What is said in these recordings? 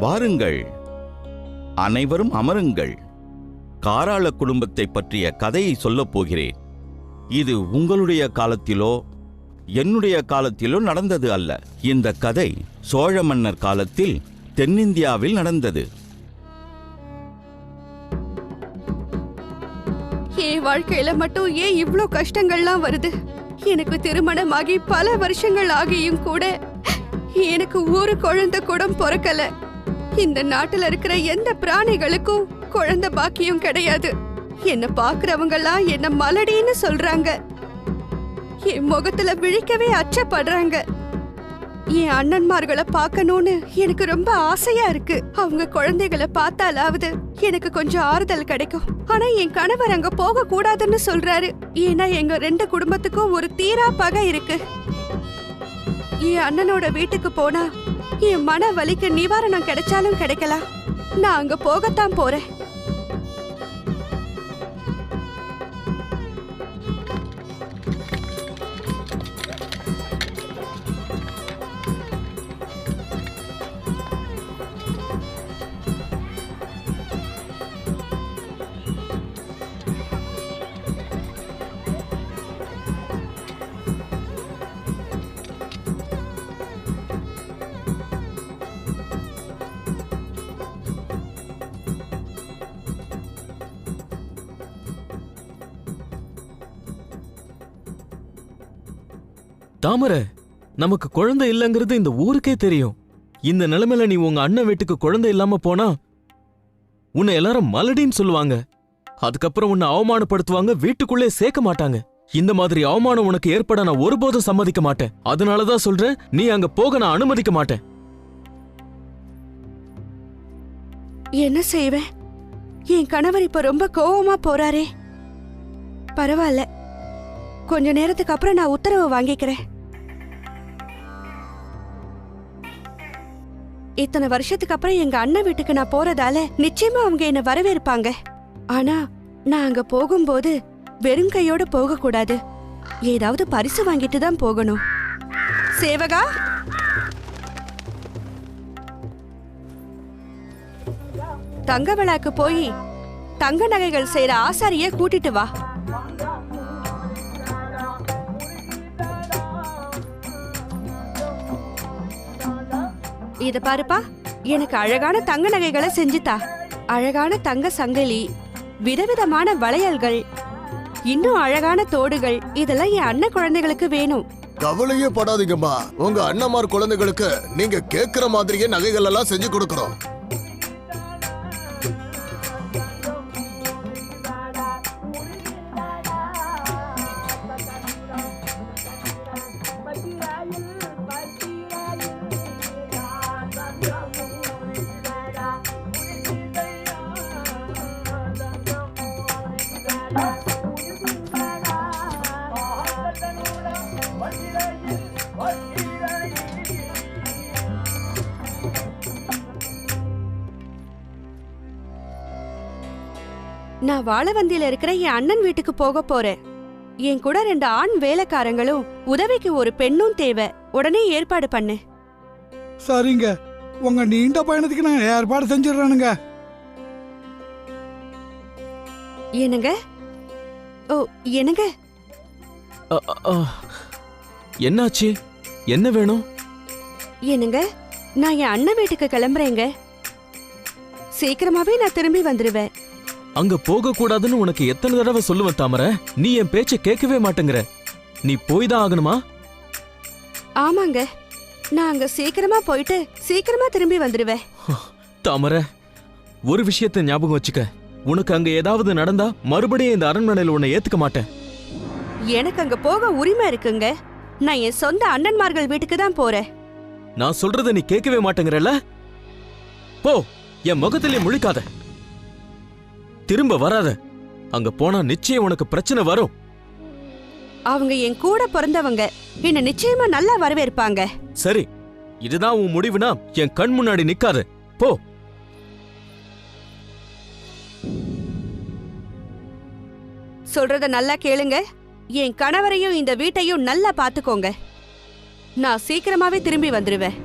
வாருங்கள், அனைவரும் அமருங்கள். காராள குடும்பத்தை பற்றிய கதையை சொல்லப் போகிறேன். இது உங்களுடைய காலத்திலோ என்னுடைய காலத்திலோ நடந்தது அல்ல. இந்த கதை சோழ மன்னர் காலத்தில் தென்னிந்தியாவில் நடந்தது. என் வாழ்க்கையில மட்டும் ஏன் இவ்ளோ கஷ்டங்கள்லாம் வருது? எனக்கு திருமணமாகி பல வருஷங்கள் ஆகியும் கூட எனக்கு ஒரு குழந்தை கூட பிறக்கல. இந்த நாட்டுல இருக்கிற எந்த பிராணிகளுக்கும் குழந்தை பாக்கியம் கிடையாது. என்ன பாக்குறவங்க எல்லாம் என்ன மலடின்னு சொல்றாங்க. என் முகத்துல விழிக்கவே அச்சப்படுறாங்க. என் அண்ணன்மார்களை பார்க்கணும்னு எனக்கு ரொம்ப ஆசையா இருக்கு. அவங்க குழந்தைகளை பார்த்தாலாவது எனக்கு கொஞ்சம் ஆறுதல் கிடைக்கும். ஆனா என் கணவர் அங்க போக கூடாதுன்னு சொல்றாரு. ஏன்னா எங்க 2 குடும்பத்துக்கும் ஒரு தீரா பகை இருக்கு. என் அண்ணனோட வீட்டுக்கு போனா என் மன வலிக்கு நிவாரணம் கிடைச்சாலும் கிடைக்கலாம். நான் அங்க போகத்தான் போறேன். தாமரை, நமக்கு குழந்தை இல்லங்கிறது இந்த ஊருக்கே தெரியும். இந்த நிலைமையில நீ உங்க அண்ணன் வீட்டுக்கு குழந்தை இல்லாம போனா உன்னை எல்லாரும் மலடின்னு சொல்லுவாங்க. அதுக்கப்புறம் உன்னை அவமானப்படுத்துவாங்க, வீட்டுக்குள்ளே சேர்க்க மாட்டாங்க. இந்த மாதிரி அவமானம் உனக்கு ஏற்பட நான் ஒருபோதும் சம்மதிக்க மாட்டேன். அதனாலதான் சொல்றேன், நீ அங்க போக நான் அனுமதிக்க மாட்டேன். என்ன செய்வேன்? என் கணவர் இப்ப ரொம்ப கோவமா போறாரே. பரவாயில்ல, கொஞ்ச நேரத்துக்கு அப்புறம் நான் உத்தரவு வாங்கிக்கிறேன். இத்தனை வருஷத்துக்கு அப்புறம் எங்க அண்ணன் வீட்டுக்கு நான் போறதால நிச்சயமா அவங்க என்ன வரவேற்பாங்க. ஆனா நான் அங்க போகும்போது வெறும் கையோட போக கூடாது. ஏதாவது பரிசு வாங்கிட்டு தான் போகணும். சேவகா, தங்க விழாக்கு போய் தங்க நகைகள் செய்யற ஆசாரிய கூட்டிட்டு வா. இத பாருப்பா, எனக்கு அழகான தங்க நகைகளை செஞ்சுதா. அழகான தங்க சங்கிலி, விதவிதமான வளையல்கள், இன்னும் அழகான தோடுகள். இதெல்லாம் என் அண்ணன் குழந்தைகளுக்கு வேணும். கவலையே படாதீங்கம்மா, உங்க அண்ணன்மார் குழந்தைகளுக்கு நீங்க கேக்குற மாதிரியே நகைகள் எல்லாம் செஞ்சு கொடுக்கறோம். நான் வாழவந்தியில இருக்கிற என் அண்ணன் வீட்டுக்கு போக போறேன். என் கூட 2 ஆண் வேலைக்காரங்களும் உதவிக்கு ஒரு பெண்ணும் தேவை. உடனே ஏற்பாடு பண்ணு. சரிங்க, உங்க நீண்ட பயணத்துக்கு நான் ஏற்பாடு செஞ்சிடறானுங்க. என்னங்க? ஓ, என்னங்க? என்னாச்சு? என்ன வேணும்? என்னங்க, நான் என் அண்ணன் வீட்டுக்கு கிளம்புறேங்க. சீக்கிரமாவே நான் திரும்பி வந்துருவேன். அங்க போக கூடாதுன்னு உனக்கு எத்தனை தடவை சொல்லுவேன் தாமரை? நீ என் பேச்ச கேட்கவே மாட்டேங்கிற. நீ போய் தான் ஆகணுமா? ஆமாங்க, நான் அங்க சீக்கிரமா போயிட்டு சீக்கிரமா திரும்பி வந்துருவேன். தாமரை, ஒரு விஷயத்தை ஞாபகம் வச்சுக்க. உனக்கு அங்க ஏதாவது நடந்தா மறுபடியும் இந்த அரண்மனையில உன்னை ஏத்துக்க மாட்டேன். எனக்கு அங்க போக உரிமை இருக்குங்க. நான் என் சொந்த அண்ணன்மார்கள் வீட்டுக்கு தான் போறேன். நான் சொல்றத நீ கேட்கவே மாட்டேங்கிறல்ல? போ, என் முகத்திலே முழிக்காத. திரும்ப வராத. அங்க போனா நிச்சயம் உனக்கு பிரச்சனை வரும். அவங்க என் கூட பிறந்தவங்க, என்ன நிச்சயமா நல்லா வரவேற்பாங்க. சரி, இதுதான் உன் முடிவுனா என் கண் முன்னாடி நிக்காத. போ. சொல்றத நல்லா கேளுங்க. என் கணவரையும் இந்த வீட்டையும் நல்லா பாத்துக்கோங்க. நான் சீக்கிரமாவே திரும்பி வந்துருவேன்.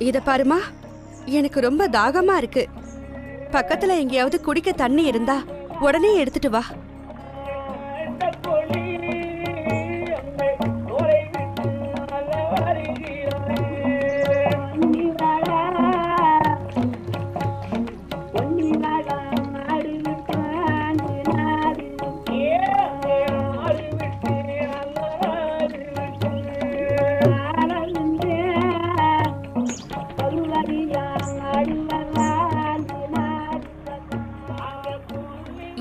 இத பாருமா, எனக்கு ரொம்ப தாகமா இருக்கு. பக்கத்துல எங்கேயாவது குடிக்க தண்ணி இருந்தா உடனே எடுத்துட்டு வா.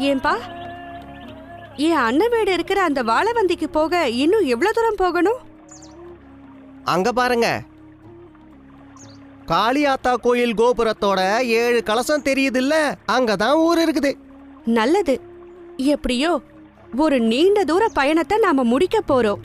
ஏன்பா, என் அண்ணன் வீடு இருக்கிற அந்த வாழவந்திக்கு போக இன்னும் எவ்வளவு தூரம் போகணும்? அங்க பாருங்க, காளியாத்தா கோயில் கோபுரத்தோட 7 கலசம் தெரியுதுல்ல, அங்கதான் ஊர் இருக்குது. நல்லது. எப்படியோ ஒரு நீண்ட தூர பயணத்தை நாம முடிக்க போறோம்.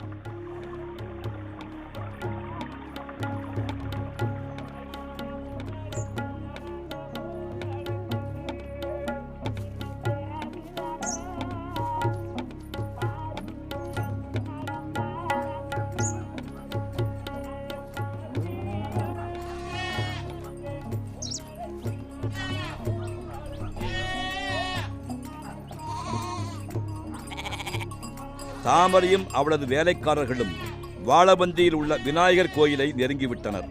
தாமரையும் அவளது வேலைக்காரர்களும் வாழவந்தியில் உள்ள விநாயகர் கோயிலை நெருங்கிவிட்டனர்.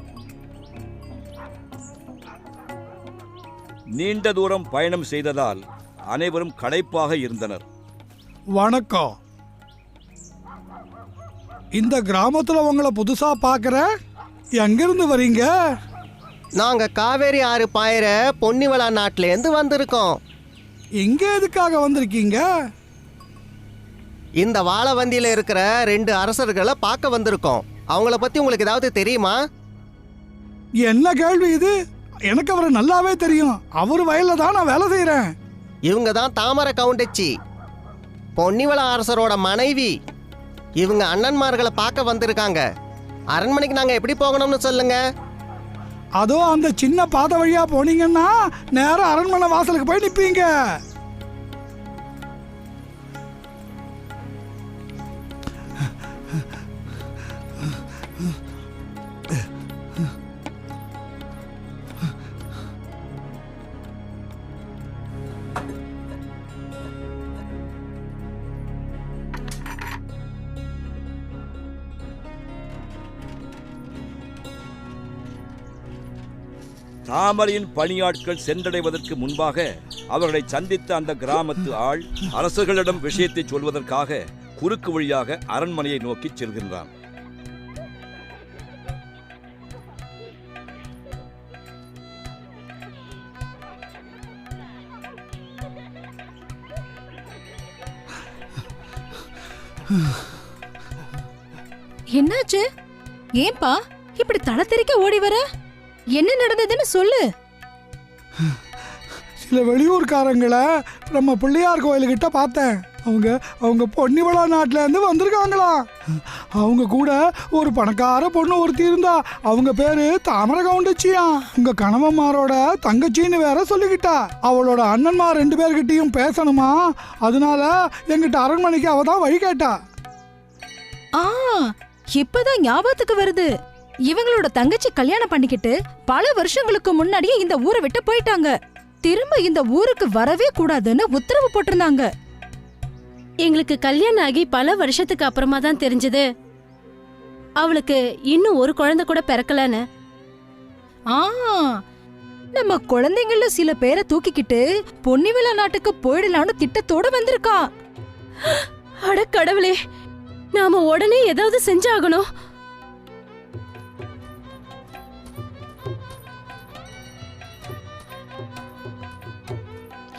நீண்ட தூரம் பயணம் செய்ததால் அனைவரும் களைப்பாக இருந்தனர். வணக்கம். இந்த கிராமத்துல உங்களை புதுசா பாக்குற. எங்கிருந்து வரீங்க? நாங்க காவேரி ஆறு பாயிர பொன்னிவளா நாட்டிலேருந்து வந்திருக்கோம். இங்க எதுக்காக வந்திருக்கீங்க? இந்த வாழவந்தியில இருக்கிற 2 அரசர்களை பார்க்க வந்திருக்கோம். அவங்கள பத்தி உங்களுக்கு ஏதாவது தெரியுமா? என்ன கேள்வி இது? எனக்கு அவரை நல்லாவே தெரியும். அவர் வயல்ல தான் நான் வேலை செய்யறேன். இவங்க தான் தாமரை கவுண்டச்சி, பொன்னிவளா அரசரோட மனைவி. இவங்க அண்ணன்மார்களை பார்க்க வந்திருக்காங்க. அரண்மனைக்கு நாங்க எப்படி போகணும்னு சொல்லுங்க. அதோ அந்த சின்ன பாதை வழியா போனீங்கன்னா நேரா அரண்மனை வாசலுக்கு போய் நிப்பீங்க. தாமரையின் பணியாட்கள் சென்றடைவதற்கு முன்பாக அவர்களை சந்தித்த அந்த கிராமத்து ஆள் அரசர்களிடம் விஷயத்தை சொல்வதற்காக குறுக்கு வழியாக அரண்மனையை நோக்கி செல்கின்றான். என்னாச்சு? ஏன்பா இப்படி தலை தெறிக்க ஓடி வர? என்ன நடந்ததுன்னு சொல்லு. சில வெளியூர்காரங்களை நம்ம பிள்ளையார் கோயிலுக்கிட்ட பார்த்தேன். அவங்க பொன்னிவளா நாட்டில இருந்து வந்திருக்காங்களா. அவங்க கூட ஒரு பணக்கார பொண்ணு ஒருத்தி இருந்தா. அவங்க பேரு தாமரை கவுண்டச்சியா. உங்க கணவன்மாரோட தங்கச்சின்னு வேற சொல்லிக்கிட்டா. அவளோட அண்ணன்மார் 2 பேர்கிட்டையும் பேசணுமா. அதனால எங்கிட்ட அரண்மனைக்கு அவ தான் வழி கேட்டா. ஆ, இப்பதான் ஞாபகத்துக்கு வருது. இவங்களோட தங்கச்சி கல்யாணம் பண்ணிக்கிட்டு பல வருஷங்களுக்கு முன்னாடியே இந்த ஊரை விட்டு போயிட்டாங்க. திரும்ப இந்த ஊருக்கு வரவே கூடாதுன்னு உத்தரவு போட்டிருந்தாங்க. எங்களுக்கு கல்யாணம் ஆகி பல வருஷத்துக்கு அப்புறமா தான் தெரிஞ்சது அவளுக்கு இன்னும் ஒரு குழந்தை கூட பிறக்கலன்னு. ஆ, நம்ம குழந்தைங்கள சில பேரை தூக்கிக்கிட்டு பொன்னிவளா நாட்டுக்கு போயிடலான்னு திட்டத்தோட வந்திருக்கா. அட கடவுளே, நாம உடனே ஏதாவது செஞ்சாகணும்.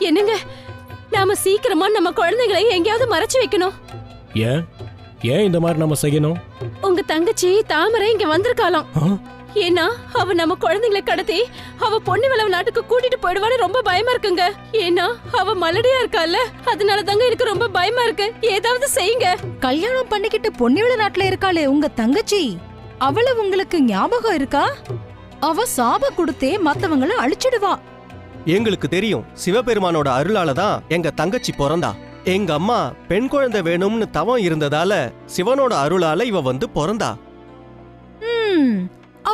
என்னங்க, நாம சீக்கிரமா நம்ம குழந்தைகளை எங்கேயாவது மறைச்சு வைக்கணும். ஏன் இந்த மாதிரி நம்ம செய்யணும்? உங்க தங்கச்சி தாமரை இங்க வந்திருக்காளாம். ஏன்னா அவ நம்ம குழந்தைகளை கடத்தி அவ பொன்னிவளா நாட்டுக்கு கூட்டிட்டு போயிடுவான்னு ரொம்ப பயமா இருக்குங்க. ஏன்னா அவ மலடியா இருக்கால, அதனால தாங்க எனக்கு ரொம்ப பயமா இருக்கு. ஏதாவது செய்யுங்க. கல்யாணம் பண்ணிக்கிட்டு பொன்னிவளா நாட்டுல இருக்காளே உங்க தங்கச்சி, அவள உங்களுக்கு ஞாபகம் இருக்கா? அவ சாப கொடுத்தே மத்தவங்கள அழிச்சிடுவா. எங்களுக்கு தெரியும், சிவபெருமானோட அருளால தான் எங்க தங்கச்சி பிறந்தா. எங்க அம்மா பெண் குழந்தை வேணும்னு தவம் இருந்ததால சிவனோட அருளால இவ வந்து பிறந்தா.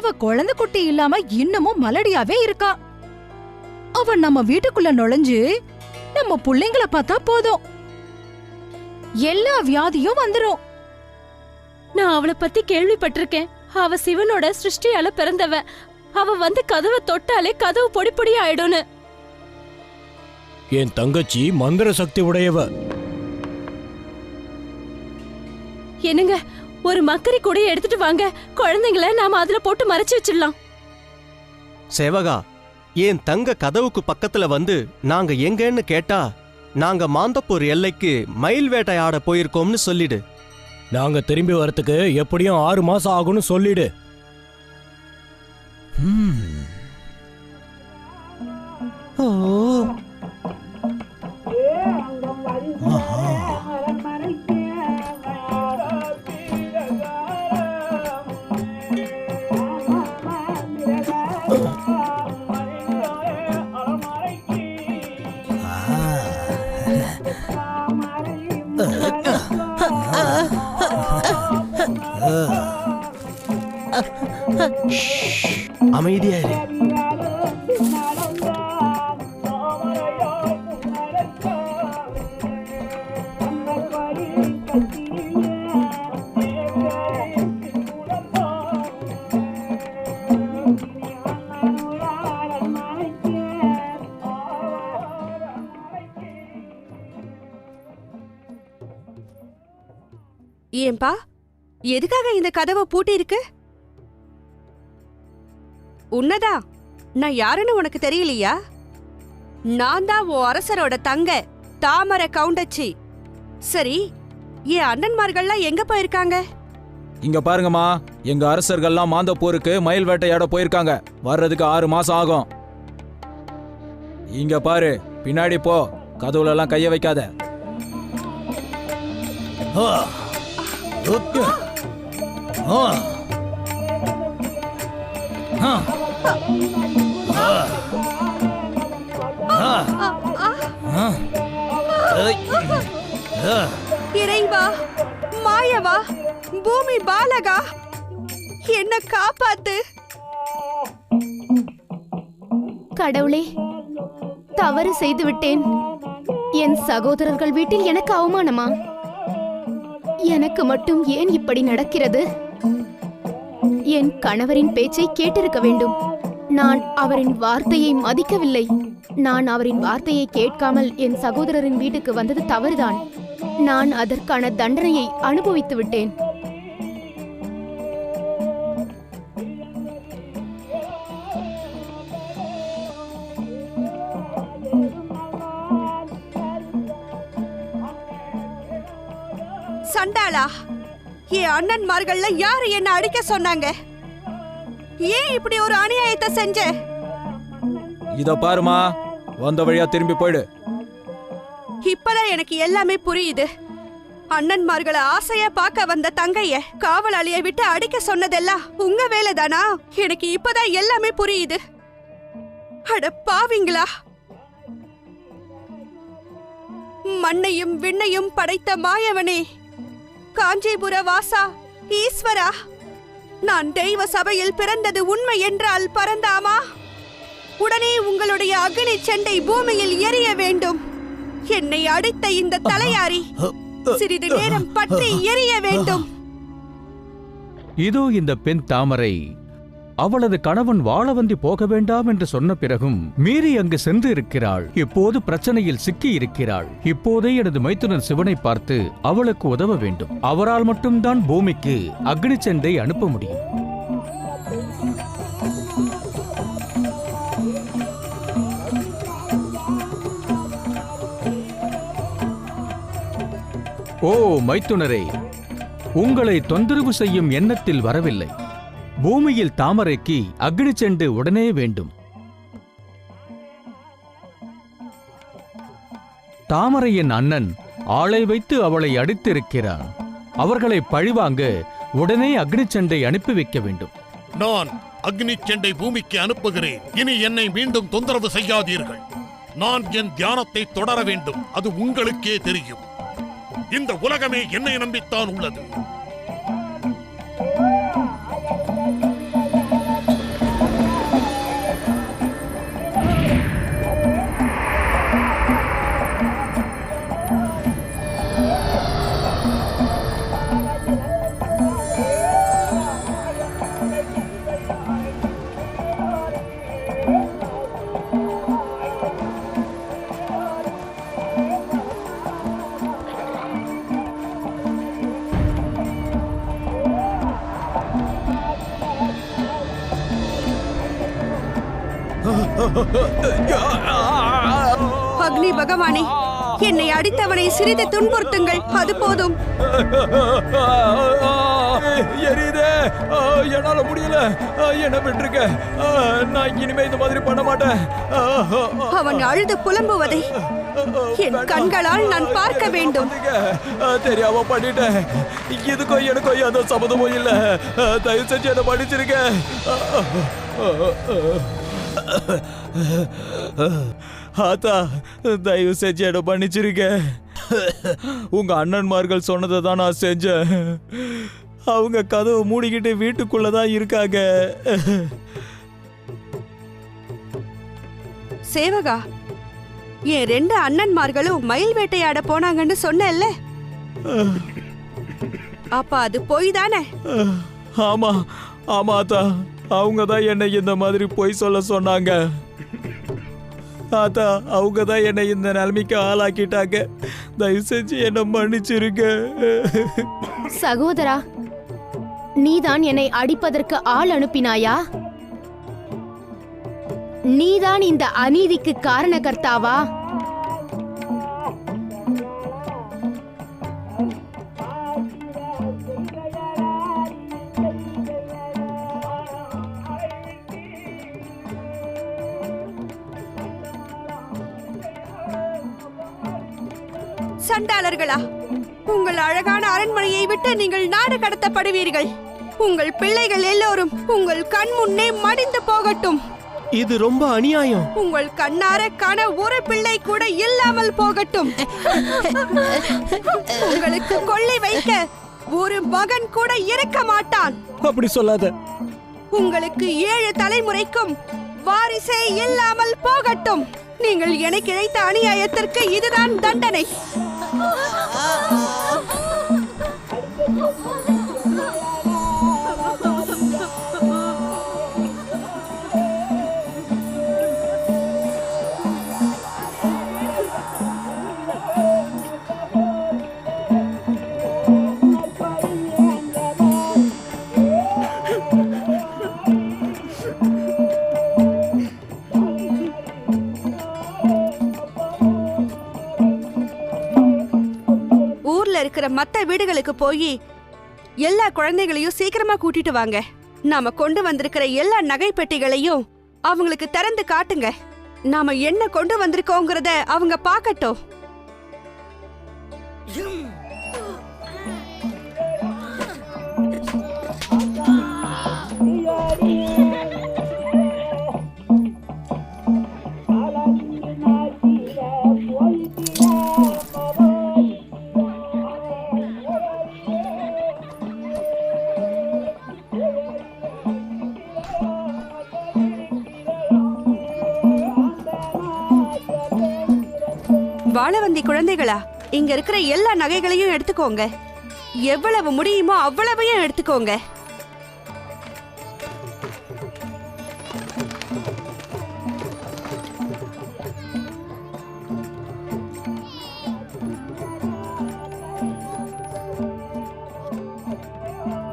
அவ குழந்தை குட்டி இல்லாம இன்னமும் மலடியாவே இருக்கா. அவ நம்ம வீட்டுக்குள்ள நுழைஞ்சு நம்ம புள்ளைங்கள பார்த்தா போதும், எல்லா வியாதியும் வந்துரும். நான் அவளை பத்தி கேள்விப்பட்டிருக்கேன். அவ சிவனோட சிருஷ்டியால பிறந்தவ. அவ வந்து கதவை தொட்டாலே கதவு பொடி பொடி ஆயிடும்னு. என் தங்கச்சி மந்திர சக்தி உடையவ. என்னங்க, ஒரு மக்கரி கூடைய எடுத்துட்டு வாங்க. குழந்தைங்கள நாம அதுல போட்டு மறைச்சு வச்சிடலாம். சேவகா, என் தங்க கதவுக்கு பக்கத்துல வந்து நாங்க எங்கன்னு கேட்டா நாங்க மாந்தப்பூர் எல்லைக்கு மயில் வேட்டையாட போயிருக்கோம்னு சொல்லிடு. நாங்க திரும்பி வரத்துக்கு எப்படியும் 6 மாசம் ஆகும்னு சொல்லிடு. அமைதியா இரு. ஏன்பா, எதுக்காக இந்த கதவை பூட்டி இருக்கு? உன்னதா நான் யாருன்னு உனக்கு தெரியலையா? நான் தான் உன் அரசரோட தங்க தாமரை கவுண்டச்சி. சரி, என் அண்ணன்மார்கள்லாம் எங்க போயிருக்காங்க? இங்க பாருங்கம்மா, எங்க அரசர்கள்லாம் மாந்தப்பூருக்கு மயில் வேட்டையாட போயிருக்காங்க. வர்றதுக்கு 6 மாசம் ஆகும். இங்க பாரு, பின்னாடி போ, கதவுல எல்லாம் கைய வைக்காத. இறைவா, மாயவா, பூமி பாலகா, என்ன காப்பாத்து. கடவுளே, தவறு செய்து விட்டேன். என் சகோதரர்கள் வீட்டில் எனக்கு அவமானமா? எனக்கு மட்டும் ஏன் இப்படி நடக்கிறது? என் கணவரின் பேச்சை கேட்டிருக்க வேண்டும். நான் அவரின் வார்த்தையை மதிக்கவில்லை. நான் அவரின் வார்த்தையை கேட்காமல் என் சகோதரரின் வீட்டுக்கு வந்தது தவறுதான். நான் அதற்கான தண்டனையை அனுபவித்து விட்டேன். சண்டாளா, என் அண்ணன்மார்கள்ல யாரு என்ன அடிக்க சொன்னாங்க? ஏன் இப்படி ஒரு அநியாயத்தை செஞ்ச? இத பாருமா, வந்த வழியா திரும்பி போயிடு. இப்பதான் எனக்கு எல்லாமே புரியுது. அண்ணன்மார்களை ஆசையா பார்க்க வந்த தங்கைய காவலாளிய விட்டு அடிக்க சொன்னதெல்லாம் உங்க வேலைதானா? எனக்கு இப்பதான் எல்லாமே புரியுது. அட பாவிங்களா! மண்ணையும் விண்ணையும் படைத்த மாயவனே, காஞ்சிபுர வாசா, ஈஸ்வரா, நான் தெய்வ சபையில் பிறந்தது உண்மை என்றால் பரந்தாமா, உடனே உங்களுடைய அக்னி செண்டை பூமியில் எரிய வேண்டும். என்னை அடித்த இந்த தலையாரி சிறிது நேரம் பற்றி எரிய வேண்டும். இதோ இந்த பெண் தாமரை அவளது கணவன் வாழவந்தி போக வேண்டாம் என்று சொன்ன பிறகும் மீறி அங்கு சென்று இருக்கிறாள். இப்போது பிரச்சனையில் சிக்கி இருக்கிறாள். இப்போதே எனது மைத்துனன் சிவனை பார்த்து அவளுக்கு உதவ வேண்டும். அவரால் மட்டும்தான் பூமிக்கு அக்னி செண்டை அனுப்ப முடியும். ஓ மைத்துனரே, உங்களை தொந்தரவு செய்யும் எண்ணத்தில் வரவில்லை. பூமியில் தாமரைக்கு அக்னி செண்டு உடனே வேண்டும். தாமரையின் அண்ணன் ஆளை வைத்து அவளை அடித்திருக்கிறான். அவர்களை பழிவாங்க உடனே அக்னி செண்டை அனுப்பி வைக்க வேண்டும். நான் அக்னி செண்டை பூமிக்கு அனுப்புகிறேன். இனி என்னை மீண்டும் தொந்தரவு செய்யாதீர்கள். நான் என் தியானத்தை தொடர வேண்டும். அது உங்களுக்கே தெரியும். இந்த உலகமே என்னை நம்பித்தான் உள்ளது. அக்னி பகவானே, என்னை அடித்தவனை சிறிது துன்புறுத்துங்கள், அது போதும். எரியுதே, என்னால முடியல, என்ன விட்டுருக்க, நான் இனிமே இந்த மாதிரி பண்ண மாட்டேன். அவன் அழுது புலம்புவதை என் கண்களால் நான் பார்க்க வேண்டும். தெரியாம பண்ணிட்டேன், இதுக்கும் எனக்கும் எந்த சம்மதமும் இல்ல, தயவு செஞ்சு என்ன மன்னிச்சிருக்க. ஆத்தா, தயவு செஞ்சு என்ன மன்னிச்சிருக்க. உங்க அண்ணன்மார்கள் சொன்னதை தான் நான் செஞ்சேன். அவங்க கதவை மூடிக்கிட்டு வீட்டுக்குள்ளதான் இருக்காங்க. சேவகா, என் 2 அண்ணன்மார்களும் மயில் வேட்டையாட போனாங்கன்னு சொன்னேல்ல, அப்ப அது போய் தானே? ஆமா ஆமாத்தா, அவங்க தான் என்னை இந்த மாதிரி பொய் சொல்ல சொன்னாங்க. ஆத்தா, அவங்க தான் என்னை இந்த நிலைமைக்கு ஆளாக்கிட்டாங்க. தயவு செஞ்சு என்ன மன்னிச்சிருக்க. சகோதரா, நீதான் என்னை அடிப்பதற்கு ஆள் அனுப்பினாயா? நீதான் இந்த அநீதிக்கு காரணகர்த்தாவா? சண்டாளர்களா, உங்கள் அழகான அரண்மனையை விட்டு நீங்கள் நாடு கடத்தப்படுவீர்கள். உங்கள் பிள்ளைகள் எல்லோரும் உங்கள் கண் முன்னே மடிந்து போகட்டும். இது ரொம்ப அநியாயம். உங்கள் கண்ணார காண ஒரு பிள்ளை கூட இல்லாமல் போகட்டும். உங்களுக்கு கொள்ளை வைக்க ஒரு மகன் கூட இருக்க மாட்டான். அப்படி சொல்லாத. உங்களுக்கு 7 தலைமுறைக்கும் வாரிசே இல்லாமல் போகட்டும். நீங்கள் எனக்கு இழைத்த அநியாயத்திற்கு இதுதான் தண்டனை. இருக்கிற மத்த வீடுகளுக்கு போய் எல்லா குழந்தைகளையும் சீக்கிரமா கூட்டிட்டு வாங்க. நாம கொண்டு வந்திருக்கிற எல்லா நகை பெட்டிகளையும் அவங்களுக்கு திறந்து காட்டுங்க. நாம என்ன கொண்டு வந்திருக்கோங்கிறத அவங்க பார்க்கட்டும். வாழவந்தி குழந்தைகளா, இங்க இருக்கிற எல்லா நகைகளையும் எடுத்துக்கோங்க. எவ்வளவு முடியுமோ அவ்வளவையும் எடுத்துக்கோங்க.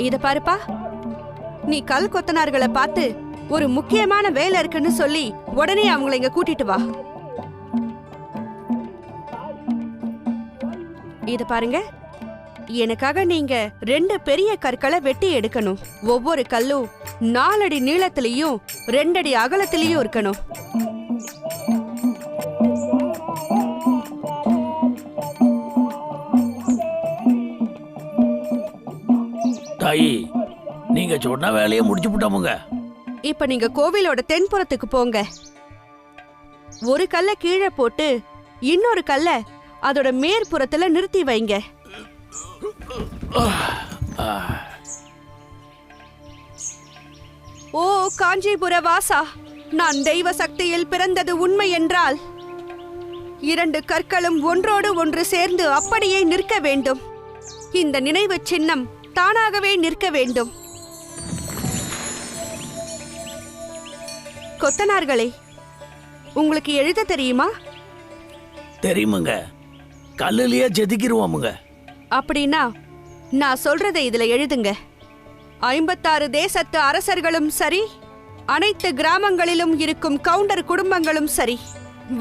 இத பாருப்பா, நீ கல் கொத்தனார்களை பார்த்து ஒரு முக்கியமான வேலை இருக்குன்னு சொல்லி உடனே அவங்களை இங்க கூட்டிட்டு வா. இத பாருங்க, எனக்காக நீங்க 2 பெரிய கற்களை வெட்டி எடுக்கணும். ஒவ்வொரு கல்லும் 4 அடி நீளத்திலையும் 2 அடி அகலத்திலையும் இருக்கணும். தாயி, நீங்க சொன்ன வேலையை முடிச்சு விட்டோமுங்க. இப்ப நீங்க கோவிலோட தென்புறத்துக்கு போங்க. ஒரு கல்லை கீழே போட்டு இன்னொரு கல்லை அதோட மேற்புறத்துல நிறுத்தி வைங்க. ஓ காஞ்சிபுர வாசா, நான் தெய்வ சக்தியில் பிறந்தது உண்மை என்றால் 2 கற்களும் ஒன்றோடு ஒன்று சேர்ந்து அப்படியே நிற்க வேண்டும். இந்த நினைவு சின்னம் தானாகவே நிற்க வேண்டும். கொத்தனார்களே, உங்களுக்கு எழுத தெரியுமா? தெரியுமுங்க, கல்லுலயே செதுக்கிடுவோமுங்க. அப்படின்னா நான் சொல்றதை இதுல எழுதுங்க. 56 தேசத்து அரசர்களும் சரி, அனைத்து கிராமங்களிலும் இருக்கும் கவுண்டர் குடும்பங்களும் சரி,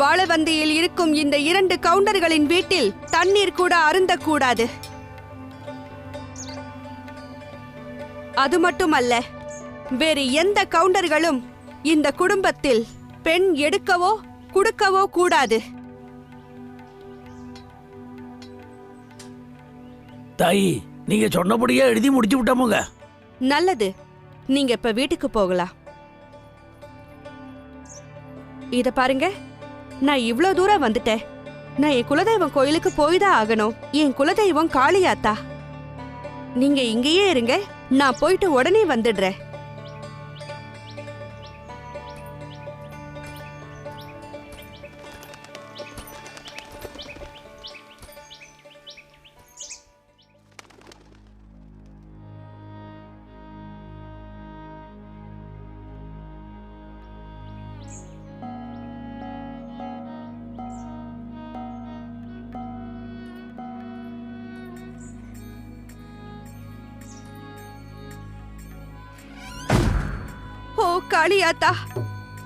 வாழவந்தியில் இருக்கும் இந்த 2 கவுண்டர்களின் வீட்டில் தண்ணீர் கூட அருந்தக்கூடாது. அது மட்டுமல்ல, வேறு எந்த கவுண்டர்களும் இந்த குடும்பத்தில் பெண் எடுக்கவோ குடுக்கவோ கூடாது. தாயி, நீங்க சொன்னபடியே எழுதி முடிச்சு விட்டோமுங்க. நல்லது, நீங்க இப்ப வீட்டுக்கு போகலாம். இத பாருங்க, நான் இவ்ளோ தூரம் வந்துட்டேன். நான் என் குலதெய்வம் கோயிலுக்கு போய்தான் ஆகணும். என் குலதெய்வம் காளியாத்தா. நீங்க இங்கேயே இருங்க, நான் போயிட்டு உடனே வந்துடுறேன். ஓ காளியாத்தா,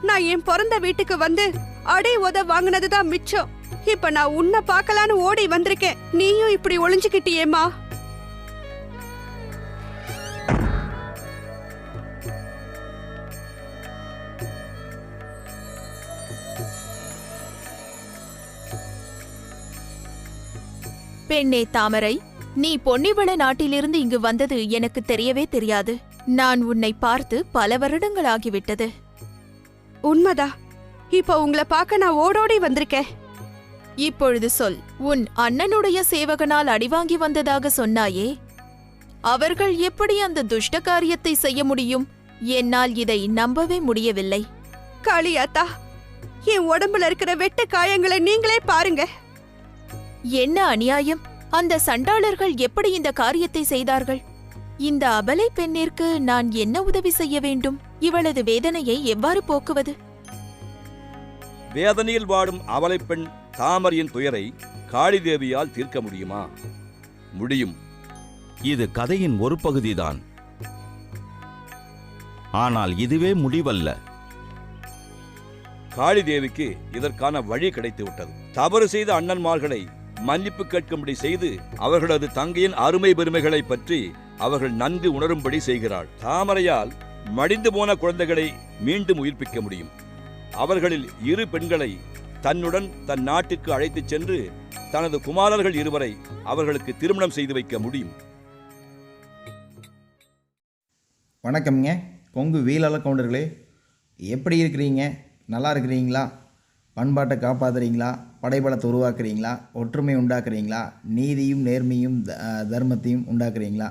நான் என் பிறந்த வீட்டுக்கு வந்து அடை உத வாங்கினதுதான் மிச்சம். இப்ப நான் உன்னை பார்க்கலான்னு ஓடி வந்திருக்கேன். நீயும் இப்படி ஒளிஞ்சுக்கிட்டியேம்மா. பெண்ணே தாமரை, நீ பொன்னிவள நாட்டிலிருந்து இங்கு வந்தது எனக்கு தெரியவே தெரியாது. நான் உன்னை பார்த்து பல வருடங்கள் ஆகிவிட்டது. உண்மைதா, இப்ப உங்களை பார்க்க நான் ஓடோடி வந்திருக்கேன். இப்பொழுது சொல், உன் அண்ணனுடைய சேவகனால் அடிவாங்கி வந்ததாக சொன்னாயே, அவர்கள் எப்படி அந்த துஷ்ட காரியத்தை செய்ய முடியும்? என்னால் இதை நம்பவே முடியவில்லை. காளியாத்தா, என் உடம்புல இருக்கிற வெட்டு காயங்களை நீங்களே பாருங்க. என்ன அநியாயம்! அந்த சண்டாளர்கள் எப்படி இந்த காரியத்தை செய்தார்கள்? இந்த அபலை பெண்ணிற்கு நான் என்ன உதவி செய்ய வேண்டும்? இவளது வேதனையை எவ்வாறு போக்குவது? வேதனையில் வாடும் அவலை பெண் தாமரையின் துயரை காளிதேவியால் தீர்க்க முடியுமா? முடியும். இது கதையின் ஒரு பகுதிதான். ஆனால் இதுவே முடிவல்ல. காளிதேவிக்கு இதற்கான வழி கிடைத்து விட்டது. தவறு செய்த அண்ணன்மார்களை மன்னிப்பு கேட்கும்படி செய்து அவர்களது தங்கையின் அருமை பெருமைகளை பற்றி அவர்கள் நன்கு உணரும்படி செய்கிறாள். தாமரையால் மடிந்து போன குழந்தைகளை மீண்டும் உயிர்ப்பிக்க முடியும். அவர்களில் 2 பெண்களை தன்னுடன் தன் நாட்டிற்கு அழைத்துச் சென்று தனது குமாரர்கள் 2 அவர்களுக்கு திருமணம் செய்து வைக்க முடியும். வணக்கம்ங்க, கொங்கு வீலாள கவுண்டர்களே. எப்படி இருக்கிறீங்க? நல்லா இருக்கிறீங்களா? பண்பாட்டை காப்பாற்றுறீங்களா? படைபலத்தை உருவாக்குறீங்களா? ஒற்றுமை உண்டாக்குறீங்களா? நீதியும் நேர்மையும் தர்மத்தையும் உண்டாக்குறீங்களா?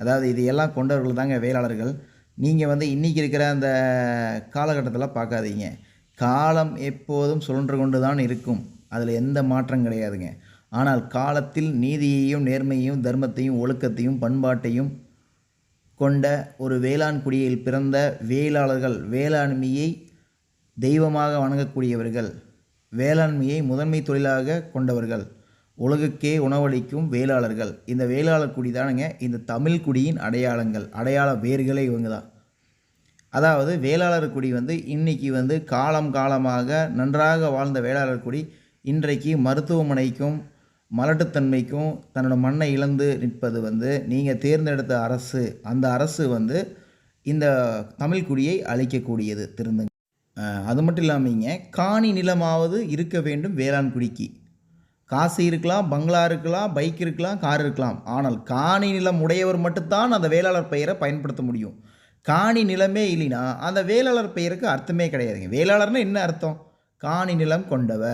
அதாவது இது எல்லாம் கொண்டவர்கள் தாங்க வேளாளர்கள். நீங்கள் இன்றைக்கி இருக்கிற அந்த காலகட்டத்தில் பார்க்காதீங்க. காலம் எப்போதும் சுழன்று கொண்டு தான் இருக்கும், அதில் எந்த மாற்றம் கிடையாதுங்க. ஆனால் காலத்தில் நீதியையும் நேர்மையையும் தர்மத்தையும் ஒழுக்கத்தையும் பண்பாட்டையும் கொண்ட ஒரு வேளாண் குடியில் பிறந்த வேளாளர்கள், வேளாண்மையை தெய்வமாக வணங்கக்கூடியவர்கள், வேளாண்மையை முதன்மை தொழிலாக கொண்டவர்கள், உலகுக்கே உணவளிக்கும் வேளாளர்கள். இந்த வேளாளர் குடி தானுங்க இந்த தமிழ் குடியின் அடையாளங்கள், அடையாள வேர்களே இவங்க தான். அதாவது வேளாளர் குடி இன்றைக்கி காலம் காலமாக நன்றாக வாழ்ந்த வேளாளர் குடி இன்றைக்கு மருத்துவமனைக்கும் மலட்டுத்தன்மைக்கும் தன்னோட மண்ணை இழந்து நிற்பது நீங்கள் தேர்ந்தெடுத்த அரசு, அந்த அரசு இந்த தமிழ் குடியை அழிக்கக்கூடியது. திருந்துங்க. அது மட்டும் இல்லாமங்க, காணி நிலமாவது இருக்க வேண்டும் வேளாண் குடிக்கு. காசு இருக்கலாம், பங்களா இருக்கலாம், பைக் இருக்கலாம், கார் இருக்கலாம். ஆனால் காணி நிலம் உடையவர் மட்டும்தான் அந்த வேளாளர் பெயரை பயன்படுத்த முடியும். காணி நிலமே இல்லைன்னா அந்த வேளாளர் பெயருக்கு அர்த்தமே கிடையாதுங்க. வேளாளர்னா என்ன அர்த்தம்? காணி நிலம் கொண்டவர்.